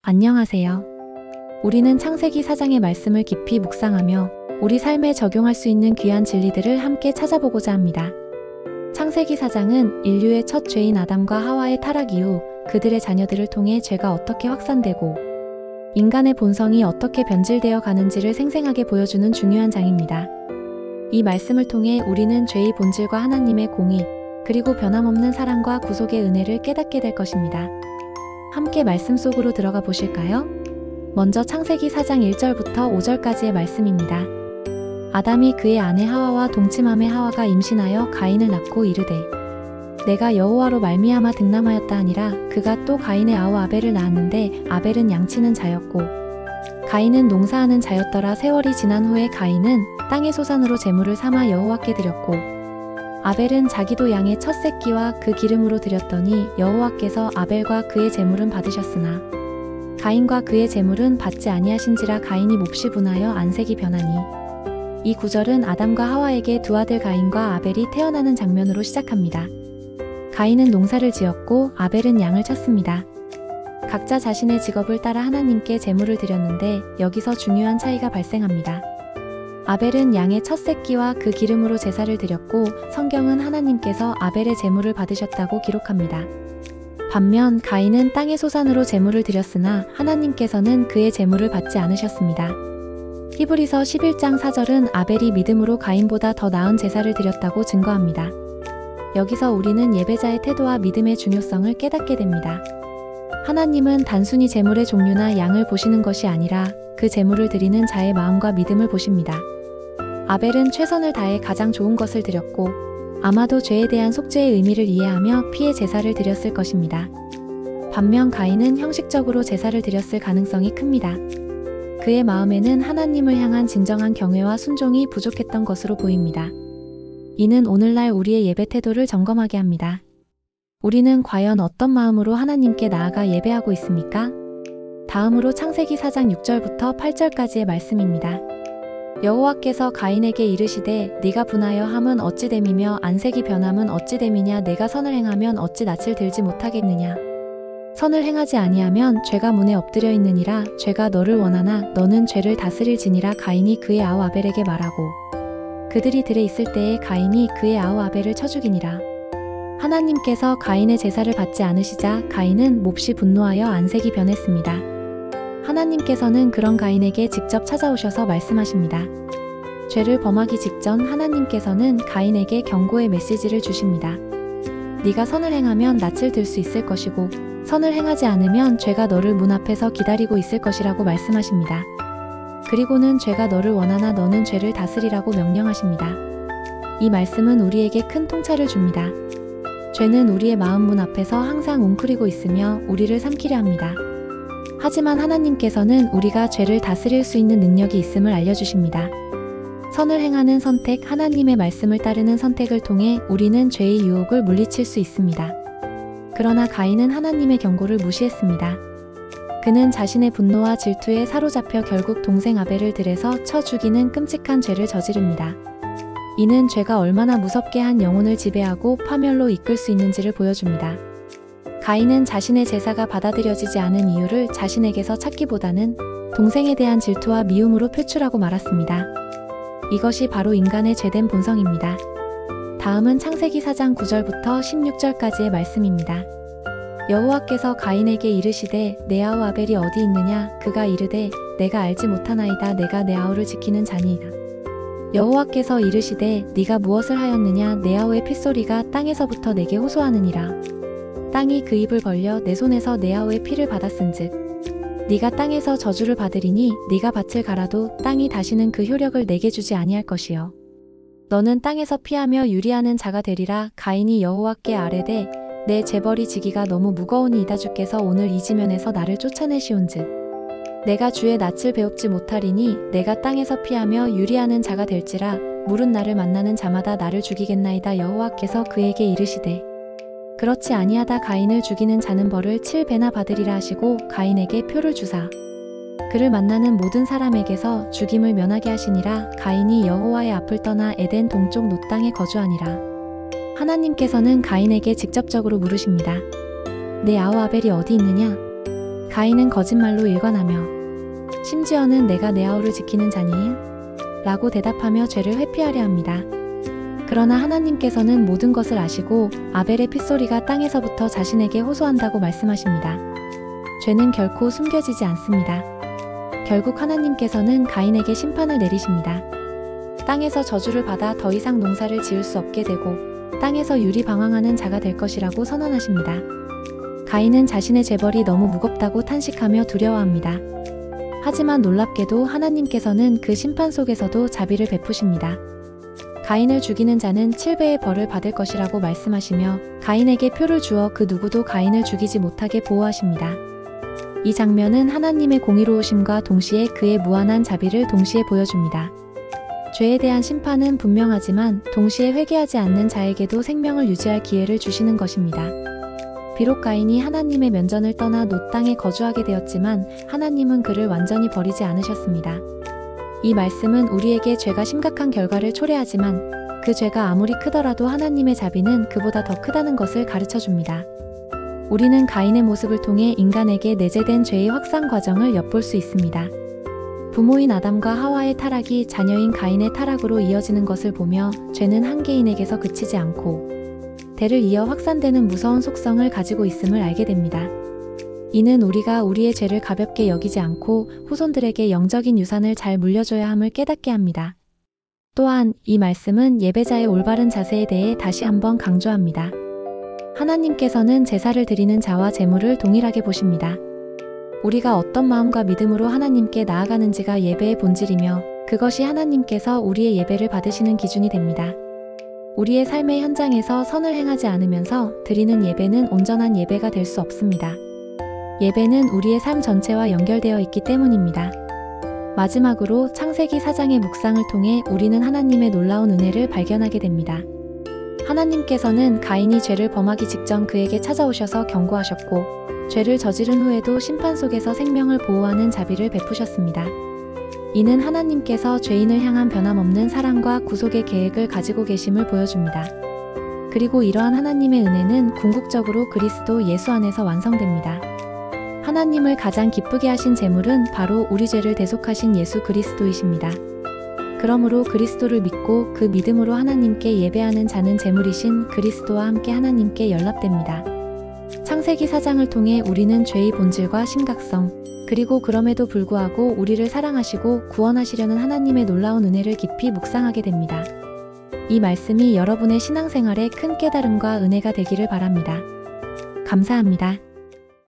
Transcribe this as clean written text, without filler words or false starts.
안녕하세요. 우리는 창세기 4장의 말씀을 깊이 묵상하며 우리 삶에 적용할 수 있는 귀한 진리들을 함께 찾아보고자 합니다. 창세기 4장은 인류의 첫 죄인 아담과 하와의 타락 이후 그들의 자녀들을 통해 죄가 어떻게 확산되고 인간의 본성이 어떻게 변질되어 가는지를 생생하게 보여주는 중요한 장입니다. 이 말씀을 통해 우리는 죄의 본질과 하나님의 공의, 그리고 변함없는 사랑과 구속의 은혜를 깨닫게 될 것입니다. 함께 말씀 속으로 들어가 보실까요? 먼저 창세기 4장 1절부터 5절까지의 말씀입니다. 아담이 그의 아내 하와와 동침함에 하와가 임신하여 가인을 낳고 이르되 내가 여호와로 말미암아 득남하였다 하니라. 그가 또 가인의 아우 아벨을 낳았는데 아벨은 양치는 자였고 가인은 농사하는 자였더라. 세월이 지난 후에 가인은 땅의 소산으로 제물을 삼아 여호와께 드렸고 아벨은 자기도 양의 첫 새끼와 그 기름으로 드렸더니 여호와께서 아벨과 그의 제물은 받으셨으나 가인과 그의 제물은 받지 아니하신지라. 가인이 몹시 분하여 안색이 변하니. 이 구절은 아담과 하와에게 두 아들 가인과 아벨이 태어나는 장면으로 시작합니다. 가인은 농사를 지었고 아벨은 양을 쳤습니다. 각자 자신의 직업을 따라 하나님께 제물을 드렸는데 여기서 중요한 차이가 발생합니다. 아벨은 양의 첫 새끼와 그 기름으로 제사를 드렸고 성경은 하나님께서 아벨의 제물을 받으셨다고 기록합니다. 반면 가인은 땅의 소산으로 제물을 드렸으나 하나님께서는 그의 제물을 받지 않으셨습니다. 히브리서 11장 4절은 아벨이 믿음으로 가인보다 더 나은 제사를 드렸다고 증거합니다. 여기서 우리는 예배자의 태도와 믿음의 중요성을 깨닫게 됩니다. 하나님은 단순히 제물의 종류나 양을 보시는 것이 아니라 그 제물을 드리는 자의 마음과 믿음을 보십니다. 아벨은 최선을 다해 가장 좋은 것을 드렸고 아마도 죄에 대한 속죄의 의미를 이해하며 피의 제사를 드렸을 것입니다. 반면 가인은 형식적으로 제사를 드렸을 가능성이 큽니다. 그의 마음에는 하나님을 향한 진정한 경외와 순종이 부족했던 것으로 보입니다. 이는 오늘날 우리의 예배 태도를 점검하게 합니다. 우리는 과연 어떤 마음으로 하나님께 나아가 예배하고 있습니까? 다음으로 창세기 4장 6절부터 8절까지의 말씀입니다. 여호와께서 가인에게 이르시되 네가 분하여 함은 어찌 됨이며 안색이 변함은 어찌 됨이냐. 내가 선을 행하면 어찌 낯을 들지 못하겠느냐. 선을 행하지 아니하면 죄가 문에 엎드려 있느니라. 죄가 너를 원하나 너는 죄를 다스릴지니라. 가인이 그의 아우 아벨에게 말하고 그들이 들에 있을 때에 가인이 그의 아우 아벨을 쳐 죽이니라. 하나님께서 가인의 제사를 받지 않으시자 가인은 몹시 분노하여 안색이 변했습니다. 하나님께서는 그런 가인에게 직접 찾아오셔서 말씀하십니다. 죄를 범하기 직전 하나님께서는 가인에게 경고의 메시지를 주십니다. 네가 선을 행하면 낯을 들 수 있을 것이고 선을 행하지 않으면 죄가 너를 문 앞에서 기다리고 있을 것이라고 말씀하십니다. 그리고는 죄가 너를 원하나 너는 죄를 다스리라고 명령하십니다. 이 말씀은 우리에게 큰 통찰을 줍니다. 죄는 우리의 마음 문 앞에서 항상 웅크리고 있으며 우리를 삼키려 합니다. 하지만 하나님께서는 우리가 죄를 다스릴 수 있는 능력이 있음을 알려주십니다. 선을 행하는 선택, 하나님의 말씀을 따르는 선택을 통해 우리는 죄의 유혹을 물리칠 수 있습니다. 그러나 가인은 하나님의 경고를 무시했습니다. 그는 자신의 분노와 질투에 사로잡혀 결국 동생 아벨을 들에서 쳐 죽이는 끔찍한 죄를 저지릅니다. 이는 죄가 얼마나 무섭게 한 영혼을 지배하고 파멸로 이끌 수 있는지를 보여줍니다. 가인은 자신의 제사가 받아들여지지 않은 이유를 자신에게서 찾기보다는 동생에 대한 질투와 미움으로 표출하고 말았습니다. 이것이 바로 인간의 죄된 본성입니다. 다음은 창세기 4장 9절부터 16절까지의 말씀입니다. 여호와께서 가인에게 이르시되 내 아우 아벨이 어디 있느냐. 그가 이르되 내가 알지 못하나이다. 내가 내 아우를 지키는 자니이다. 여호와께서 이르시되 네가 무엇을 하였느냐. 내 아우의 핏소리가 땅에서부터 내게 호소하느니라. 땅이 그 입을 벌려 내 손에서 내 아우의 피를 받았은즉 네가 땅에서 저주를 받으리니 네가 밭을 갈아도 땅이 다시는 그 효력을 내게 주지 아니할 것이요 너는 땅에서 피하며 유리하는 자가 되리라. 가인이 여호와께 아뢰되 내 재벌이 지기가 너무 무거우니이다. 주께서 오늘 이 지면에서 나를 쫓아내시온즉 내가 주의 낯을 배웁지 못하리니 내가 땅에서 피하며 유리하는 자가 될지라. 물은 나를 만나는 자마다 나를 죽이겠나이다. 여호와께서 그에게 이르시되 그렇지 아니하다. 가인을 죽이는 자는 벌을 7배나 받으리라 하시고 가인에게 표를 주사 그를 만나는 모든 사람에게서 죽임을 면하게 하시니라. 가인이 여호와의 앞을 떠나 에덴 동쪽 놋 땅에 거주하니라. 하나님께서는 가인에게 직접적으로 물으십니다. 내 아우 아벨이 어디 있느냐? 가인은 거짓말로 일관하며 심지어는 내가 내 아우를 지키는 자니? 라고 대답하며 죄를 회피하려 합니다. 그러나 하나님께서는 모든 것을 아시고 아벨의 핏소리가 땅에서부터 자신에게 호소한다고 말씀하십니다. 죄는 결코 숨겨지지 않습니다. 결국 하나님께서는 가인에게 심판을 내리십니다. 땅에서 저주를 받아 더 이상 농사를 지을 수 없게 되고 땅에서 유리방황하는 자가 될 것이라고 선언하십니다. 가인은 자신의 죄벌이 너무 무겁다고 탄식하며 두려워합니다. 하지만 놀랍게도 하나님께서는 그 심판 속에서도 자비를 베푸십니다. 가인을 죽이는 자는 7배의 벌을 받을 것이라고 말씀하시며 가인에게 표를 주어 그 누구도 가인을 죽이지 못하게 보호하십니다. 이 장면은 하나님의 공의로우심과 동시에 그의 무한한 자비를 동시에 보여줍니다. 죄에 대한 심판은 분명하지만 동시에 회개하지 않는 자에게도 생명을 유지할 기회를 주시는 것입니다. 비록 가인이 하나님의 면전을 떠나 놋 땅에 거주하게 되었지만 하나님은 그를 완전히 버리지 않으셨습니다. 이 말씀은 우리에게 죄가 심각한 결과를 초래하지만 그 죄가 아무리 크더라도 하나님의 자비는 그보다 더 크다는 것을 가르쳐 줍니다. 우리는 가인의 모습을 통해 인간에게 내재된 죄의 확산 과정을 엿볼 수 있습니다. 부모인 아담과 하와의 타락이 자녀인 가인의 타락으로 이어지는 것을 보며 죄는 한 개인에게서 그치지 않고 대를 이어 확산되는 무서운 속성을 가지고 있음을 알게 됩니다. 이는 우리가 우리의 죄를 가볍게 여기지 않고 후손들에게 영적인 유산을 잘 물려줘야 함을 깨닫게 합니다. 또한 이 말씀은 예배자의 올바른 자세에 대해 다시 한번 강조합니다. 하나님께서는 제사를 드리는 자와 제물을 동일하게 보십니다. 우리가 어떤 마음과 믿음으로 하나님께 나아가는지가 예배의 본질이며 그것이 하나님께서 우리의 예배를 받으시는 기준이 됩니다. 우리의 삶의 현장에서 선을 행하지 않으면서 드리는 예배는 온전한 예배가 될 수 없습니다. 예배는 우리의 삶 전체와 연결되어 있기 때문입니다. 마지막으로 창세기 4장의 묵상을 통해 우리는 하나님의 놀라운 은혜를 발견하게 됩니다. 하나님께서는 가인이 죄를 범하기 직전 그에게 찾아오셔서 경고하셨고 죄를 저지른 후에도 심판 속에서 생명을 보호하는 자비를 베푸셨습니다. 이는 하나님께서 죄인을 향한 변함없는 사랑과 구속의 계획을 가지고 계심을 보여줍니다. 그리고 이러한 하나님의 은혜는 궁극적으로 그리스도 예수 안에서 완성됩니다. 하나님을 가장 기쁘게 하신 제물은 바로 우리 죄를 대속하신 예수 그리스도이십니다. 그러므로 그리스도를 믿고 그 믿음으로 하나님께 예배하는 자는 제물이신 그리스도와 함께 하나님께 연락됩니다. 창세기 4장을 통해 우리는 죄의 본질과 심각성, 그리고 그럼에도 불구하고 우리를 사랑하시고 구원하시려는 하나님의 놀라운 은혜를 깊이 묵상하게 됩니다. 이 말씀이 여러분의 신앙생활에 큰 깨달음과 은혜가 되기를 바랍니다. 감사합니다.